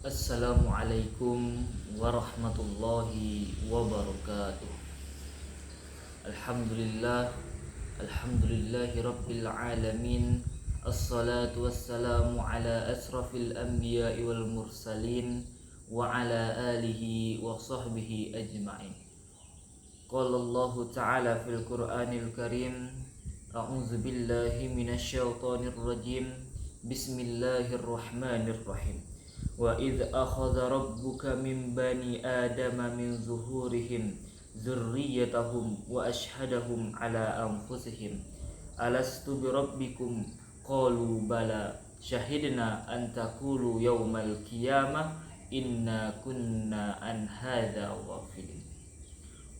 Assalamualaikum warahmatullahi wabarakatuh. Alhamdulillah, alhamdulillahi rabbil alamin. Assalatu wassalamu ala asrafil anbiya'i wal mursalin wa ala alihi wa sahbihi ajma'in. Qala Allah ta'ala fil Qur'anil Karim, a'udzu billahi minasyaitonir rajim. Bismillahirrahmanirrahim. Wa idh akhadha rabbuka min bani adama min zuhurihim dzurriyyatahum wa ashhadahum ala anfusihim alastu bi rabbikum qalu bala syahidna an taqulu yaumal qiyamah inna kunna an hadza ghafilin.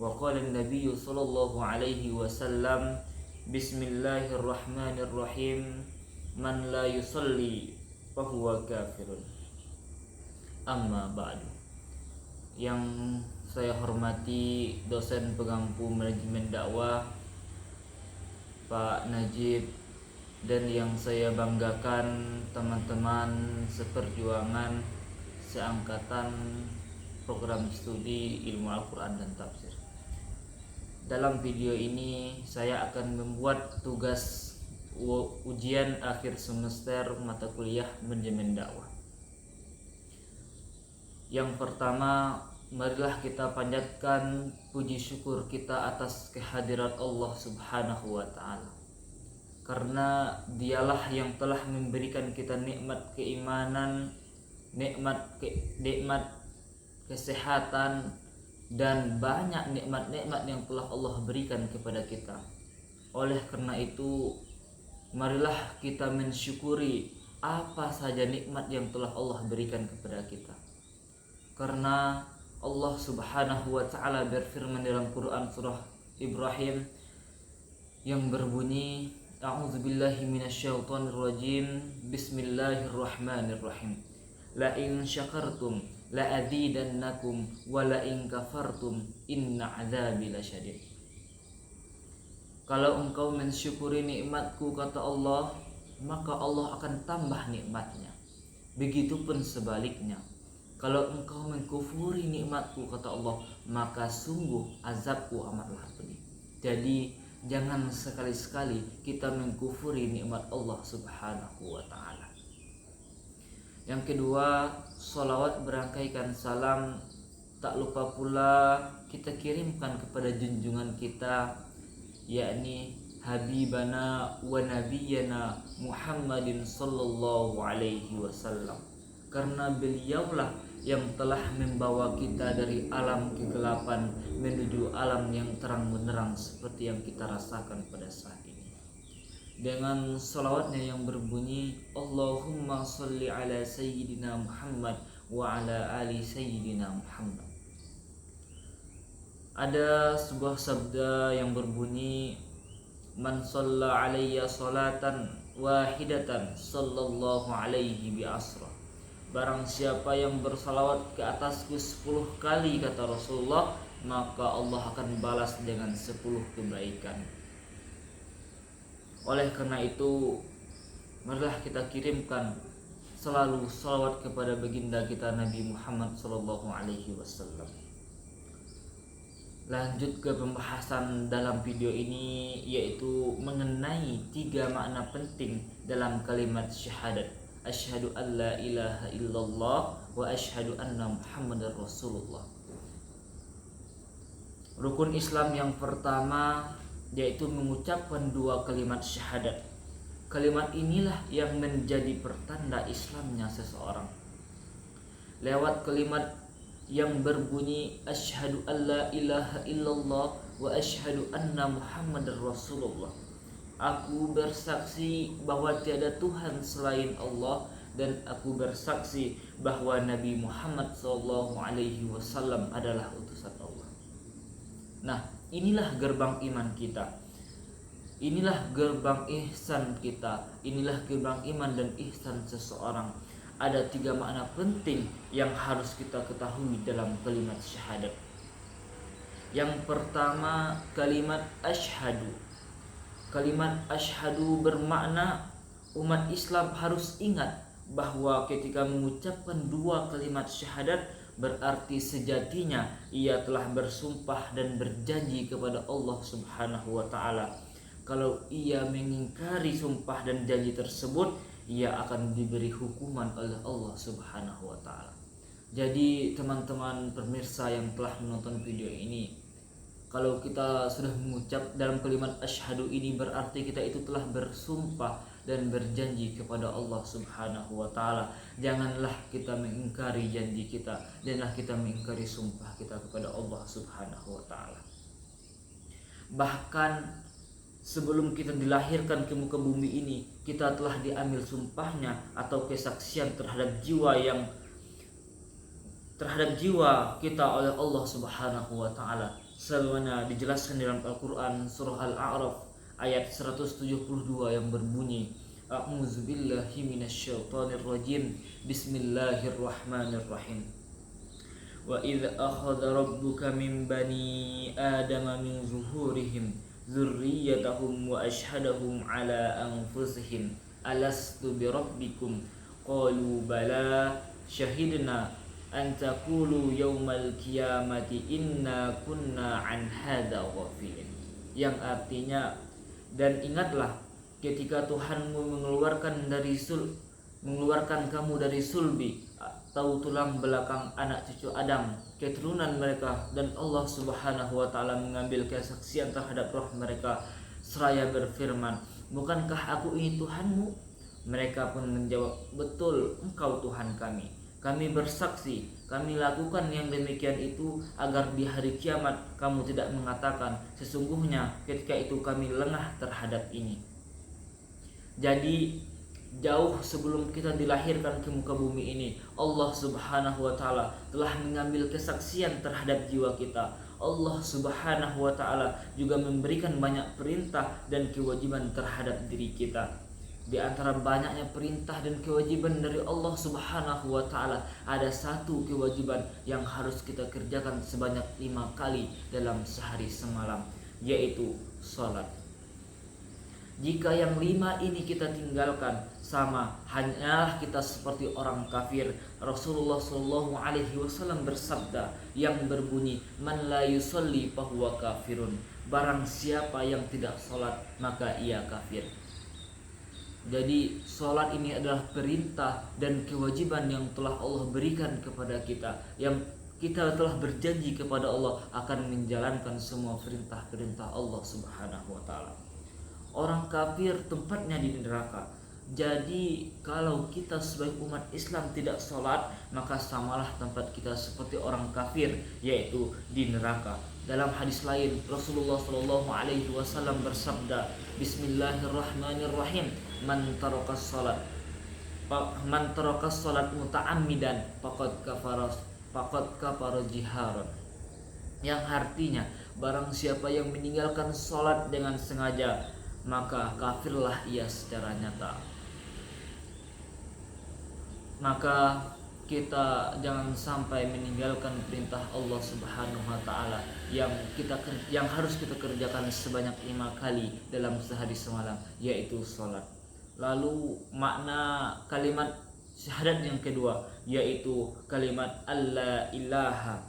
Wa qala an-nabiy sallallahu alaihi wasallam bismillahirrahmanirrahim man la yusalli fahuwa kafirun. Amma ba'du. Yang saya hormati dosen pengampu manajemen dakwah Pak Najib, dan yang saya banggakan teman-teman seperjuangan seangkatan program studi ilmu Al-Quran dan tafsir. Dalam video ini saya akan membuat tugas ujian akhir semester mata kuliah manajemen dakwah. Yang pertama, marilah kita panjatkan puji syukur kita atas kehadirat Allah Subhanahu wa ta'ala, karena dialah yang telah memberikan kita nikmat keimanan, nikmat kesehatan, dan banyak nikmat-nikmat yang telah Allah berikan kepada kita. Oleh karena itu, marilah kita mensyukuri apa saja nikmat yang telah Allah berikan kepada kita. Karena Allah Subhanahu wa ta'ala berfirman dalam Quran surah Ibrahim yang berbunyi, a'udzubillahi minasyaitonir rajim, bismillahirrahmanirrahim, la in syakartum la azidannakum wa la in kafartum inna adzabi lasyadid. Kalau engkau mensyukuri nikmatku, kata Allah, maka Allah akan tambah nikmatnya. Begitupun sebaliknya, kalau engkau mengkufuri nikmatku, kata Allah, maka sungguh azabku amatlah pedih. Jadi jangan sekali-sekali kita mengkufuri nikmat Allah Subhanahu wa ta'ala. Yang kedua, sholawat berangkaikan salam tak lupa pula kita kirimkan kepada junjungan kita, yakni Habibana wa Nabiyana Muhammadin sallallahu alaihi wasallam. Karena beliaulah yang telah membawa kita dari alam kegelapan menuju alam yang terang benderang seperti yang kita rasakan pada saat ini. Dengan salawatnya yang berbunyi, Allahumma sholli ala sayyidina Muhammad wa ala ali sayyidina Muhammad. Ada sebuah sabda yang berbunyi, man shalla alayya salatan wahidatan sallallahu alaihi bi asra. Barang siapa yang bersalawat ke atasku 10 kali, kata Rasulullah, maka Allah akan balas dengan 10 kebaikan. Oleh karena itu, marilah kita kirimkan selalu salawat kepada baginda kita Nabi Muhammad SAW. Lanjut ke pembahasan dalam video ini, yaitu mengenai 3 makna penting dalam kalimat syahadat. Asyhadu an la ilaha illallah wa asyhadu anna Muhammadar Rasulullah. Rukun Islam yang pertama yaitu mengucapkan 2 kalimat syahadat. Kalimat inilah yang menjadi pertanda Islamnya seseorang. Lewat kalimat yang berbunyi asyhadu an la ilaha illallah wa asyhadu anna Muhammadar Rasulullah, aku bersaksi bahwa tiada Tuhan selain Allah, dan aku bersaksi bahwa Nabi Muhammad SAW adalah utusan Allah. Nah, inilah gerbang iman kita. Inilah gerbang ihsan kita. Inilah gerbang iman dan ihsan seseorang. Ada 3 makna penting yang harus kita ketahui dalam kalimat syahadat. Yang pertama, kalimat asyhadu. Kalimat asyhadu bermakna umat Islam harus ingat bahwa ketika mengucapkan dua kalimat syahadat berarti sejatinya ia telah bersumpah dan berjanji kepada Allah Subhanahu wa taala. Kalau ia mengingkari sumpah dan janji tersebut, ia akan diberi hukuman oleh Allah Subhanahu wa taala. Jadi teman-teman pemirsa yang telah menonton video ini, kalau kita sudah mengucap dalam kalimat asyhadu ini berarti kita itu telah bersumpah dan berjanji kepada Allah Subhanahu wa taala. Janganlah kita mengingkari janji kita, janganlah kita mengingkari sumpah kita kepada Allah Subhanahu wa taala. Bahkan sebelum kita dilahirkan ke muka bumi ini, kita telah diambil sumpahnya atau kesaksian terhadap jiwa kita oleh Allah Subhanahu wa taala. Sebagaimana dijelaskan dalam Al-Qur'an surah Al-A'raf ayat 172 yang berbunyi, A'udzubillahi minasyaitonirrajim. Bismillahirrahmanirrahim. Wa idz akhadha rabbuka min bani adama min zuhurihim dzurriyyatahum wa ashhadahum ala anfusihim alastu birabbikum qalu bala syahidna an taqulu yaumal qiyamati inna kunna an hadza ghafilin. Yang artinya, dan ingatlah ketika Tuhanmu mengeluarkan kamu dari sulbi atau tulang belakang anak cucu Adam, keturunan mereka, dan Allah Subhanahu wa taala mengambil kesaksian terhadap roh mereka seraya berfirman, bukankah aku ini Tuhanmu? Mereka pun menjawab, betul, engkau Tuhan kami. Kami bersaksi, kami lakukan yang demikian itu agar di hari kiamat kamu tidak mengatakan, sesungguhnya ketika itu kami lengah terhadap ini. Jadi jauh sebelum kita dilahirkan ke muka bumi ini, Allah Subhanahu wa taala telah mengambil kesaksian terhadap jiwa kita. Allah Subhanahu wa taala juga memberikan banyak perintah dan kewajiban terhadap diri kita. Di antara banyaknya perintah dan kewajiban dari Allah Subhanahu wa taala, ada satu kewajiban yang harus kita kerjakan sebanyak 5 kali dalam sehari semalam, yaitu salat. Jika yang 5 ini kita tinggalkan, sama hanyalah kita seperti orang kafir. Rasulullah Shallallahu Alaihi Wasallam bersabda yang berbunyi, man la yusolli fahuwa kafirun. Barang siapa yang tidak salat maka ia kafir. Jadi sholat ini adalah perintah dan kewajiban yang telah Allah berikan kepada kita, yang kita telah berjanji kepada Allah akan menjalankan semua perintah-perintah Allah Subhanahu wa taala. Orang kafir tempatnya di neraka. Jadi kalau kita sebagai umat Islam tidak sholat, maka samalah tempat kita seperti orang kafir, yaitu di neraka. Dalam hadis lain Rasulullah Shallallahu Alaihi Wasallam bersabda, Bismillahirrahmanirrahim, man tarakas salat muta'ammidan faqad kafara jiharan. Yang artinya, barang siapa yang meninggalkan salat dengan sengaja, maka kafirlah ia secara nyata. Maka kita jangan sampai meninggalkan perintah Allah Subhanahu wa taala yang harus kita kerjakan sebanyak 5 kali dalam sehari semalam, yaitu salat. Lalu makna kalimat syahadat yang kedua, yaitu kalimat alla ilaha.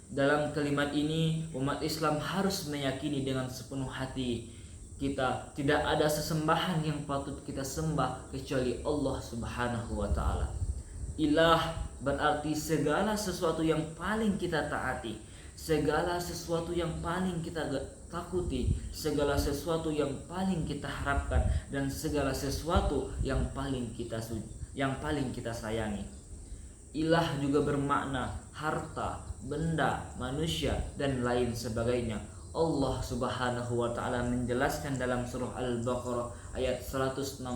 Dalam kalimat ini umat Islam harus meyakini dengan sepenuh hati kita tidak ada sesembahan yang patut kita sembah kecuali Allah Subhanahu wa taala. Ilah berarti segala sesuatu yang paling kita taati, segala sesuatu yang paling kita takuti, segala sesuatu yang paling kita harapkan, dan segala sesuatu yang paling kita sayangi. Ilah juga bermakna harta, benda, manusia, dan lain sebagainya. Allah Subhanahu wa taala menjelaskan dalam surah Al-Baqarah ayat 165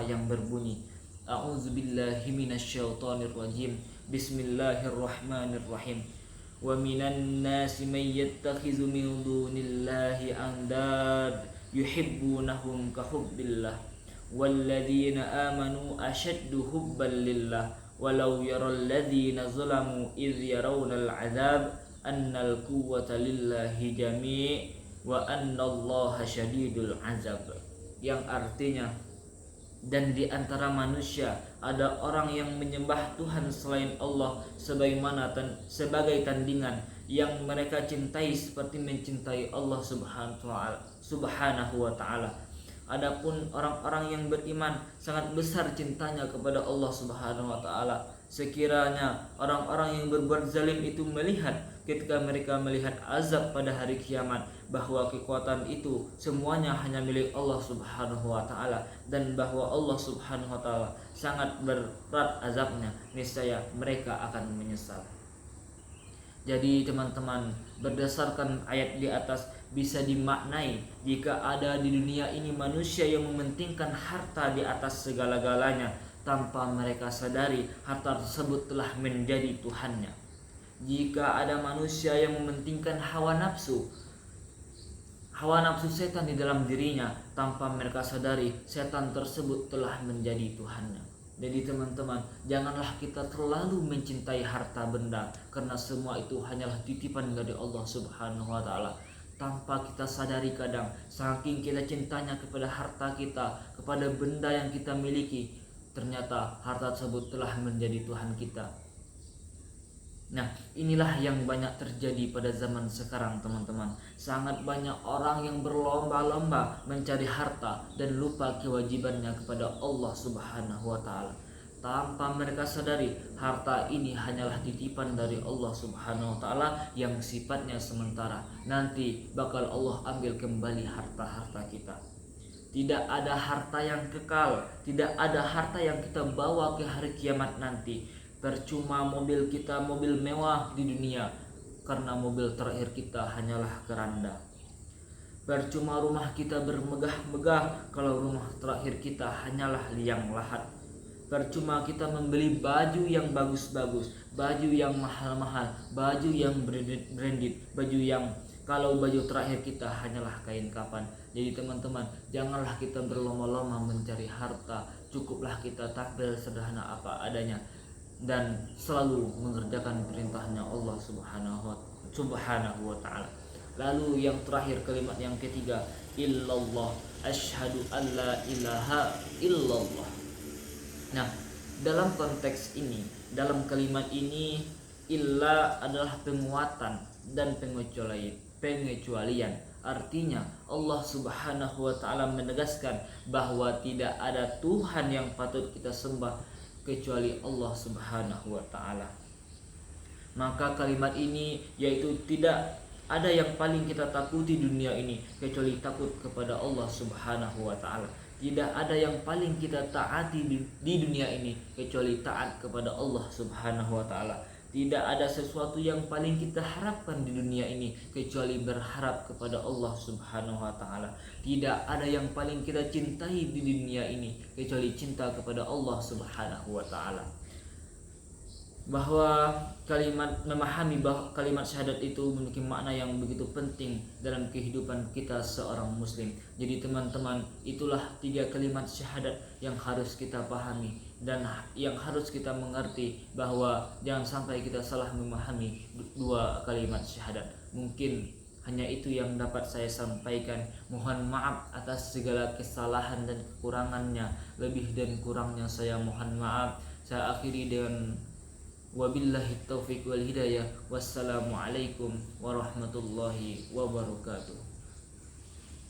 yang berbunyi, A'udzubillahi minasyaitonirrajim. Bismillahirrahmanirrahim. Wa minan nasi may yattakhizu min dunillahi andad yuhibbunahum ka hubbillah walladzina amanu ashaddu hubban lillah walau yaral ladzina zalamu idz yarawnal adzab annal quwwata lillahi jami' wa annallaha syadidul azab. Yang artinya, Dan di antara manusia ada orang yang menyembah Tuhan selain Allah sebagai tandingan yang mereka cintai seperti mencintai Allah Subhanahu wa taala. Adapun orang-orang yang beriman sangat besar cintanya kepada Allah Subhanahu wa taala. Sekiranya orang-orang yang berbuat zalim itu melihat ketika mereka melihat azab pada hari kiamat bahwa kekuatan itu semuanya hanya milik Allah Subhanahu wa taala dan bahwa Allah Subhanahu wa taala sangat berat azabnya, niscaya mereka akan menyesal. Jadi teman-teman, berdasarkan ayat di atas bisa dimaknai jika ada di dunia ini manusia yang mementingkan harta di atas segala-galanya tanpa mereka sadari harta tersebut telah menjadi Tuhannya. Jika ada manusia yang mementingkan hawa nafsu setan di dalam dirinya tanpa mereka sadari setan tersebut telah menjadi Tuhannya. Jadi teman-teman, janganlah kita terlalu mencintai harta benda karena semua itu hanyalah titipan dari Allah Subhanahu wa taala. Tanpa kita sadari kadang saking kita cintanya kepada harta kita, kepada benda yang kita miliki, ternyata harta tersebut telah menjadi Tuhan kita. Nah, inilah yang banyak terjadi pada zaman sekarang teman-teman. Sangat banyak orang yang berlomba-lomba mencari harta dan lupa kewajibannya kepada Allah Subhanahu wa taala. Tanpa mereka sadari harta ini hanyalah titipan dari Allah Subhanahu wa taala yang sifatnya sementara. Nanti bakal Allah ambil kembali harta-harta kita. Tidak ada harta yang kekal, tidak ada harta yang kita bawa ke hari kiamat nanti. Percuma mobil kita mobil mewah di dunia karena mobil terakhir kita hanyalah keranda. Percuma rumah kita bermegah-megah kalau rumah terakhir kita hanyalah liang lahat. Percuma kita membeli baju yang bagus-bagus, baju yang mahal-mahal, baju yang branded, baju yang kalau baju terakhir kita hanyalah kain kapan. Jadi teman-teman, janganlah kita berlomba-lomba mencari harta. Cukuplah kita tampil sederhana apa adanya dan selalu mengerjakan perintahnya Allah Subhanahu wa taala. Lalu yang terakhir, kalimat yang ketiga, illallah, asyhadu alla ilaha illallah. Nah, dalam konteks ini, dalam kalimat ini, illa adalah penguatan dan pengecualian. Artinya Allah Subhanahu wa taala menegaskan bahwa tidak ada Tuhan yang patut kita sembah kecuali Allah Subhanahu wa taala. Maka kalimat ini yaitu tidak ada yang paling kita takuti di dunia ini kecuali takut kepada Allah Subhanahu wa taala. Tidak ada yang paling kita taati di dunia ini kecuali taat kepada Allah Subhanahu wa taala. Tidak ada sesuatu yang paling kita harapkan di dunia ini kecuali berharap kepada Allah Subhanahu wa taala. Tidak ada yang paling kita cintai di dunia ini kecuali cinta kepada Allah Subhanahu wa taala. Bahwa memahami bahwa kalimat syahadat itu memiliki makna yang begitu penting dalam kehidupan kita seorang muslim. Jadi teman-teman, itulah 3 kalimat syahadat yang harus kita pahami dan yang harus kita mengerti, bahwa jangan sampai kita salah memahami 2 kalimat syahadat. Mungkin hanya itu yang dapat saya sampaikan. Mohon maaf atas segala kesalahan dan kekurangannya. Lebih dan kurangnya saya mohon maaf. Saya akhiri dengan wabillahi taufiq wal hidayah. Wassalamualaikum warahmatullahi wabarakatuh.